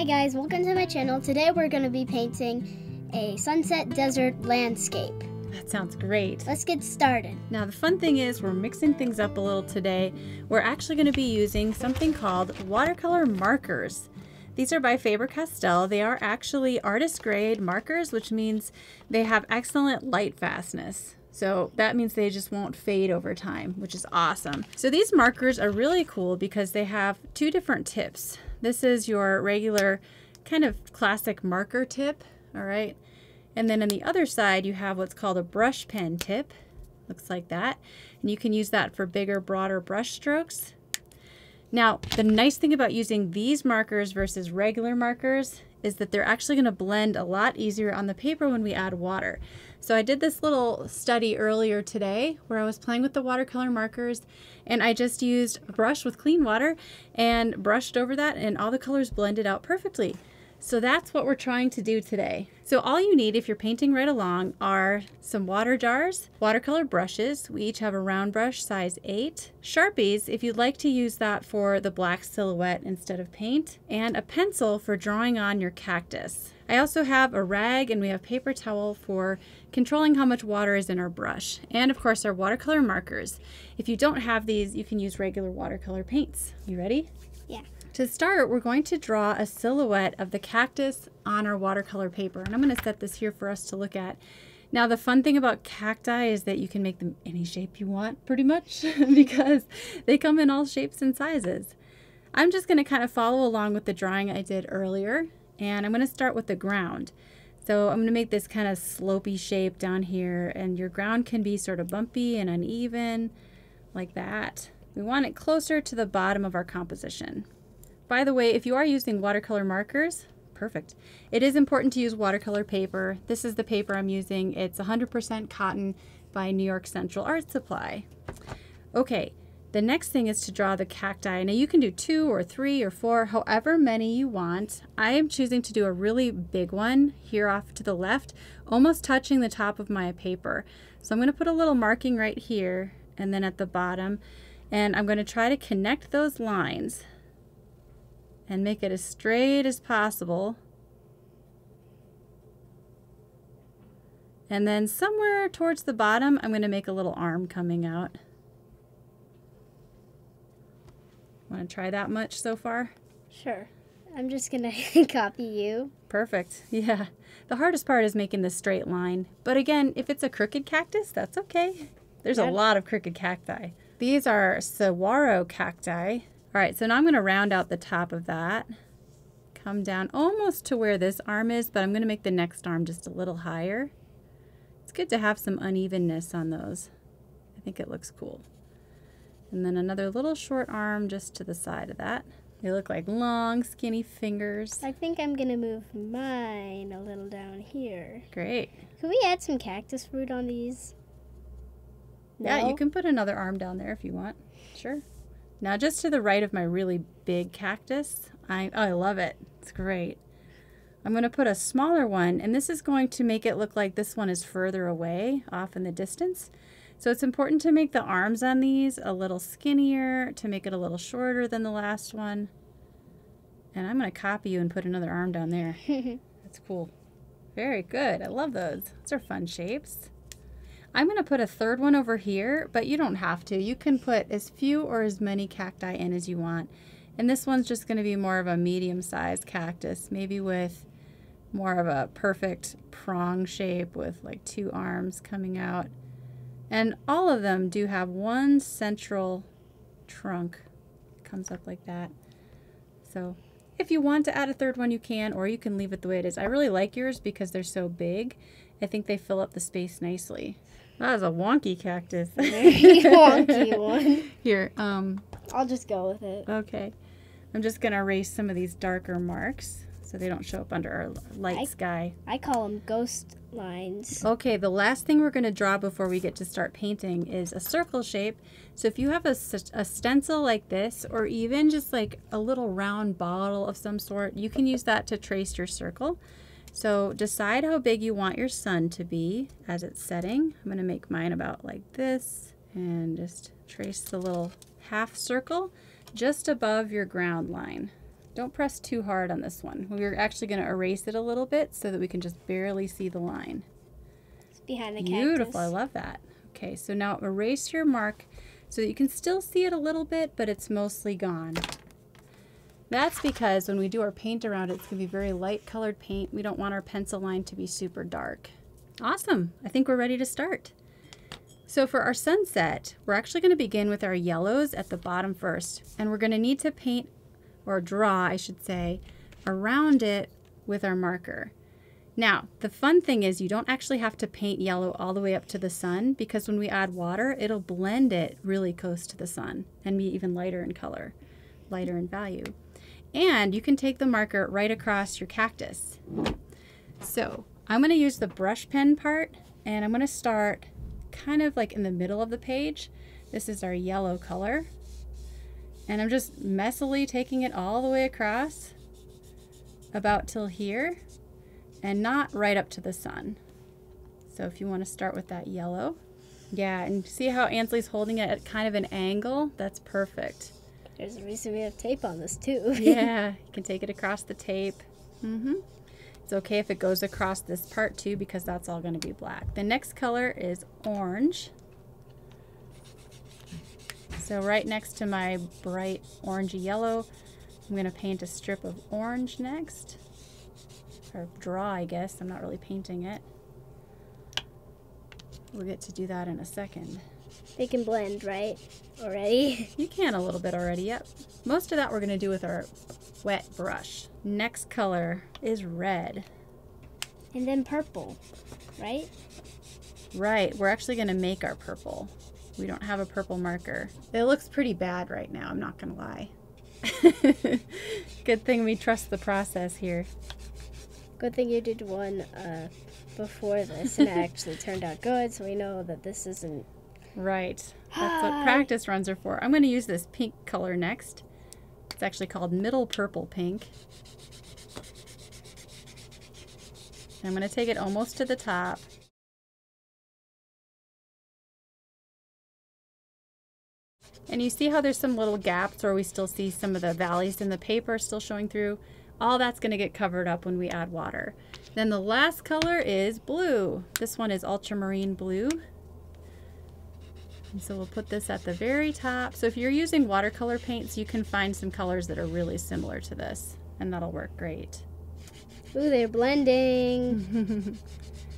guys, welcome to my channel. Today we're going to be painting a sunset desert landscape. That sounds great. Let's get started. Now the fun thing is we're mixing things up a little today. We're actually going to be using something called watercolor markers. These are by Faber-Castell. They are actually artist grade markers, which means they have excellent light fastness. So that means they just won't fade over time, which is awesome. So these markers are really cool because they have two different tips. This is your regular kind of classic marker tip, all right? And then on the other side, you have what's called a brush pen tip. Looks like that. And you can use that for bigger, broader brush strokes. Now, the nice thing about using these markers versus regular markers is that they're actually going to blend a lot easier on the paper when we add water. So I did this little study earlier today where I was playing with the watercolor markers, and I just used a brush with clean water and brushed over that, and all the colors blended out perfectly. So that's what we're trying to do today. So all you need if you're painting right along are some water jars, watercolor brushes. We each have a round brush size 8, Sharpies if you'd like to use that for the black silhouette instead of paint, and a pencil for drawing on your cactus. I also have a rag, and we have paper towel for controlling how much water is in our brush, and of course our watercolor markers. If you don't have these, you can use regular watercolor paints. You ready? Yeah. To start, we're going to draw a silhouette of the cactus on our watercolor paper, and I'm going to set this here for us to look at. Now the fun thing about cacti is that you can make them any shape you want pretty much because they come in all shapes and sizes. I'm just going to kind of follow along with the drawing I did earlier, and I'm going to start with the ground. So I'm going to make this kind of slopey shape down here, and your ground can be sort of bumpy and uneven like that. We want it closer to the bottom of our composition. By the way, if you are using watercolor markers, perfect. It is important to use watercolor paper. This is the paper I'm using. It's 100% cotton by New York Central Art Supply. Okay, the next thing is to draw the cacti. Now you can do 2 or 3 or 4, however many you want. I am choosing to do a really big one here off to the left, almost touching the top of my paper. So I'm going to put a little marking right here and then at the bottom, and I'm going to try to connect those lines and make it as straight as possible. And then somewhere towards the bottom, I'm going to make a little arm coming out. Want to try that much so far? Sure. I'm just going to copy you. Perfect. Yeah. The hardest part is making the straight line. But again, if it's a crooked cactus, that's okay. There's a lot of crooked cacti. These are saguaro cacti. All right, so now I'm going to round out the top of that, come down almost to where this arm is, but I'm going to make the next arm just a little higher. It's good to have some unevenness on those. I think it looks cool. And then another little short arm just to the side of that. They look like long, skinny fingers. I think I'm going to move mine a little down here. Great. Can we add some cactus fruit on these? No? Yeah, you can put another arm down there if you want. Sure. Now just to the right of my really big cactus, I love it. It's great. I'm going to put a smaller one, and this is going to make it look like this one is further away, off in the distance. So it's important to make the arms on these a little skinnier, to make it a little shorter than the last one. And I'm going to copy you and put another arm down there. That's cool. Very good. I love those. Those are fun shapes. I'm going to put a third one over here, but you don't have to. You can put as few or as many cacti in as you want. And this one's just going to be more of a medium-sized cactus, maybe with more of a perfect prong shape with like 2 arms coming out. And all of them do have one central trunk. It comes up like that. So if you want to add a third one, you can, or you can leave it the way it is. I really like yours because they're so big. I think they fill up the space nicely. That was a wonky cactus. Very wonky one. Here, I'll just go with it. okay. I'm just going to erase some of these darker marks so they don't show up under our light sky. I call them ghost lines. Okay, the last thing we're going to draw before we get to start painting is a circle shape. So if you have a stencil like this, or even just like a little round bottle of some sort, you can use that to trace your circle. So decide how big you want your sun to be as it's setting. I'm going to make mine about like this and just trace the little half circle just above your ground line. Don't press too hard on this one. We're actually going to erase it a little bit so that we can just barely see the line. It's behind the cactus. Beautiful, I love that. Okay, so now erase your mark so that you can still see it a little bit, but it's mostly gone. That's because when we do our paint around it, it's going to be very light colored paint. We don't want our pencil line to be super dark. Awesome, I think we're ready to start. So for our sunset, we're actually going to begin with our yellows at the bottom first, and we're going to need to paint, or draw, I should say, around it with our marker. Now, the fun thing is you don't actually have to paint yellow all the way up to the sun, because when we add water, it'll blend it really close to the sun and be even lighter in color, lighter in value. And you can take the marker right across your cactus. So I'm going to use the brush pen part, and I'm going to start kind of like in the middle of the page. This is our yellow color. And I'm just messily taking it all the way across about till here and not right up to the sun. So if you want to start with that yellow. Yeah, and see how Ansley's holding it at kind of an angle? That's perfect. There's a reason we have tape on this too. Yeah, you can take it across the tape. It's okay if it goes across this part too, because that's all going to be black. The next color is orange. So right next to my bright orangey yellow, I'm going to paint a strip of orange next. Or draw, I guess. I'm not really painting it. We'll get to do that in a second. They can blend, right? Already? You can a little bit already, yep. Most of that we're going to do with our wet brush. Next color is red. And then purple, right? Right, we're actually going to make our purple. We don't have a purple marker. It looks pretty bad right now, I'm not going to lie. Good thing we trust the process here. Good thing you did one before this and it actually turned out good, so we know that this isn't... Right, that's what practice runs are for. I'm going to use this pink color next. It's actually called middle purple pink. I'm going to take it almost to the top. And you see how there's some little gaps where we still see some of the valleys in the paper still showing through? All that's going to get covered up when we add water. Then the last color is blue. This one is ultramarine blue. And so we'll put this at the very top. So if you're using watercolor paints, you can find some colors that are really similar to this, and that'll work great. Ooh, they're blending.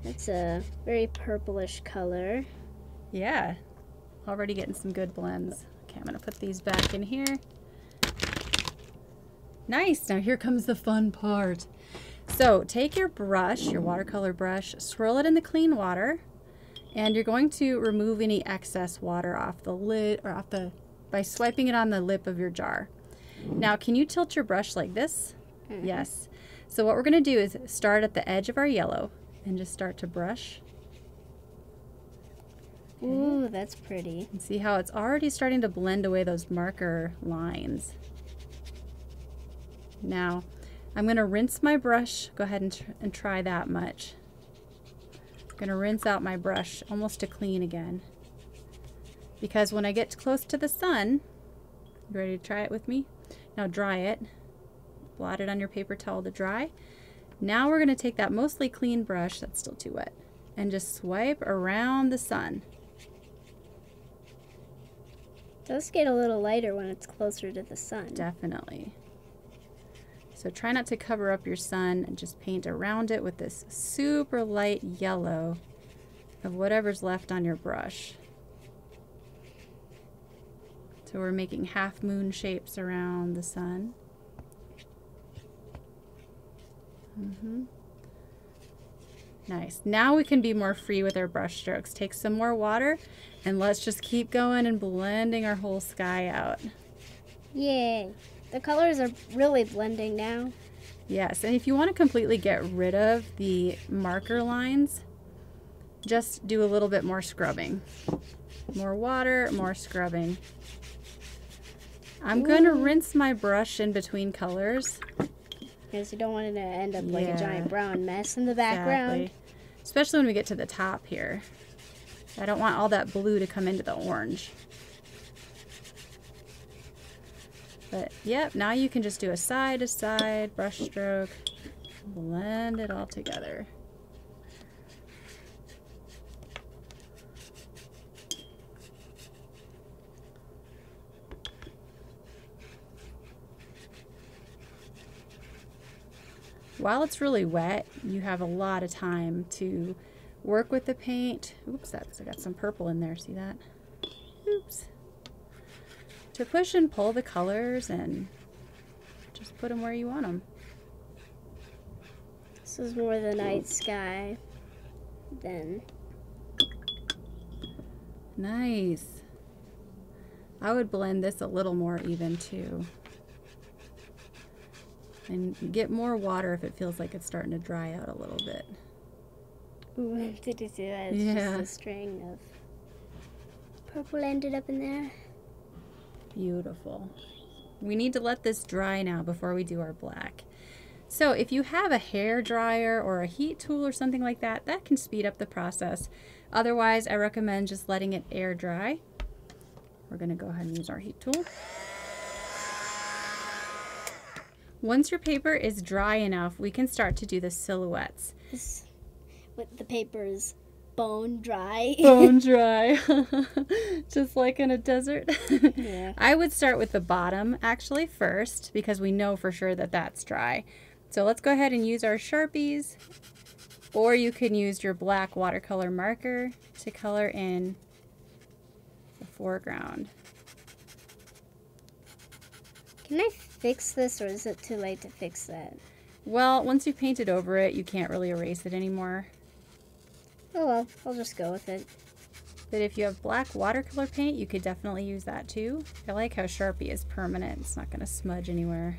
That's a very purplish color. Yeah, already getting some good blends. Okay, I'm gonna put these back in here. Nice, now here comes the fun part. So take your brush, your watercolor brush, swirl it in the clean water, and you're going to remove any excess water off the lid or by swiping it on the lip of your jar. Now, can you tilt your brush like this? Yes. So what we're gonna do is start at the edge of our yellow and just start to brush. Ooh, that's pretty. And see how it's already starting to blend away those marker lines. Now, I'm going to rinse my brush. Go ahead and try that much. I'm going to rinse out my brush almost to clean again. Because when I get close to the sun, you ready to try it with me? Now dry it. Blot it on your paper towel to dry. Now we're going to take that mostly clean brush, that's still too wet, and just swipe around the sun. It does get a little lighter when it's closer to the sun. Definitely. So try not to cover up your sun and just paint around it with this super light yellow of whatever's left on your brush. So we're making half moon shapes around the sun. Nice. Now we can be more free with our brush strokes. Take some more water and let's just keep going and blending our whole sky out. Yay. The colors are really blending now. Yes, and if you want to completely get rid of the marker lines, just do a little bit more scrubbing. More water, more scrubbing. I'm going to rinse my brush in between colors. Because you don't want it to end up like a giant brown mess in the background. Exactly. Especially when we get to the top here. I don't want all that blue to come into the orange. But yep, now you can just do a side to side brush stroke, blend it all together. While it's really wet, you have a lot of time to work with the paint. Oops, I got some purple in there, see that? Oops. To push and pull the colors and just put them where you want them. This is more the night sky than... Nice. I would blend this a little more even too. And get more water if it feels like it's starting to dry out a little bit. Ooh, did you see that? It's just a string of purple ended up in there. Beautiful. We need to let this dry now before we do our black. So if you have a hair dryer or a heat tool or something like that, that can speed up the process. Otherwise, I recommend just letting it air dry. We're going to go ahead and use our heat tool. Once your paper is dry enough, we can start to do the silhouettes. With the paper's bone dry. Bone dry. Just like in a desert. Yeah. I would start with the bottom actually first because we know for sure that that's dry. So let's go ahead and use our Sharpies, or you can use your black watercolor marker to color in the foreground. Can I fix this, or is it too late to fix that? Well, once you painted over it, you can't really erase it anymore. Oh well, I'll just go with it. But if you have black watercolor paint, you could definitely use that too. I like how Sharpie is permanent. It's not going to smudge anywhere.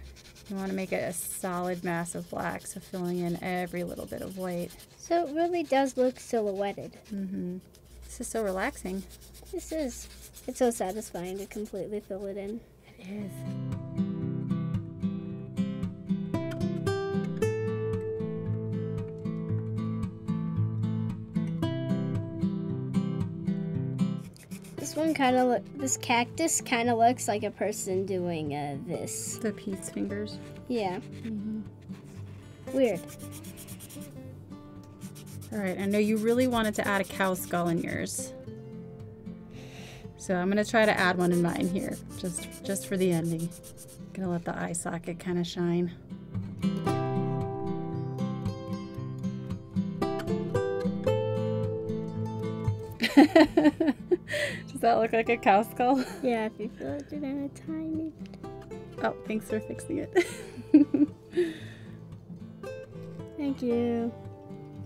You want to make it a solid mass of black, so filling in every little bit of white. So it really does look silhouetted. Mm-hmm. This is so relaxing. This is. It's so satisfying to completely fill it in. It is. This cactus kind of looks like a person doing this. The peace fingers. Yeah. Mm-hmm. Weird. All right, I know you really wanted to add a cow skull in yours. So I'm gonna try to add one in mine here, just for the ending. Gonna let the eye socket kind of shine. Does that look like a cow skull? Yeah, if you fill it in a tiny bit. Oh, thanks for fixing it. Thank you.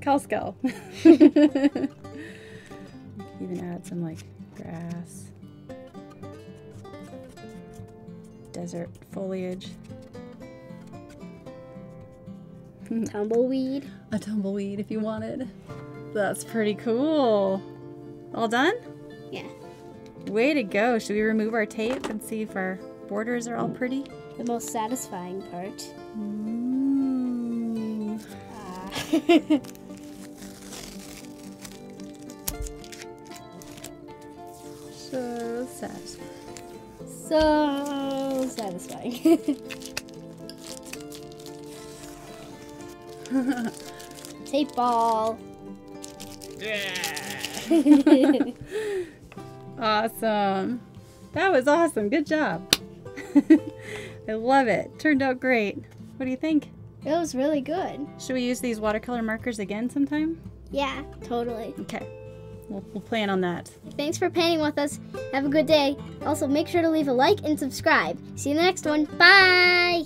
Cow skull. Even add some like grass, desert foliage. Tumbleweed. A tumbleweed if you wanted. That's pretty cool. All done? Yeah. Way to go. Should we remove our tape and see if our borders are all pretty? The most satisfying part. Ooh. So satisfying. So satisfying. Tape ball. Awesome. That was awesome. Good job. I love it. Turned out great. What do you think? It was really good. Should we use these watercolor markers again sometime? Yeah, totally. Okay. We'll plan on that. Thanks for painting with us. Have a good day. Also, make sure to leave a like and subscribe. See you in the next one. Bye!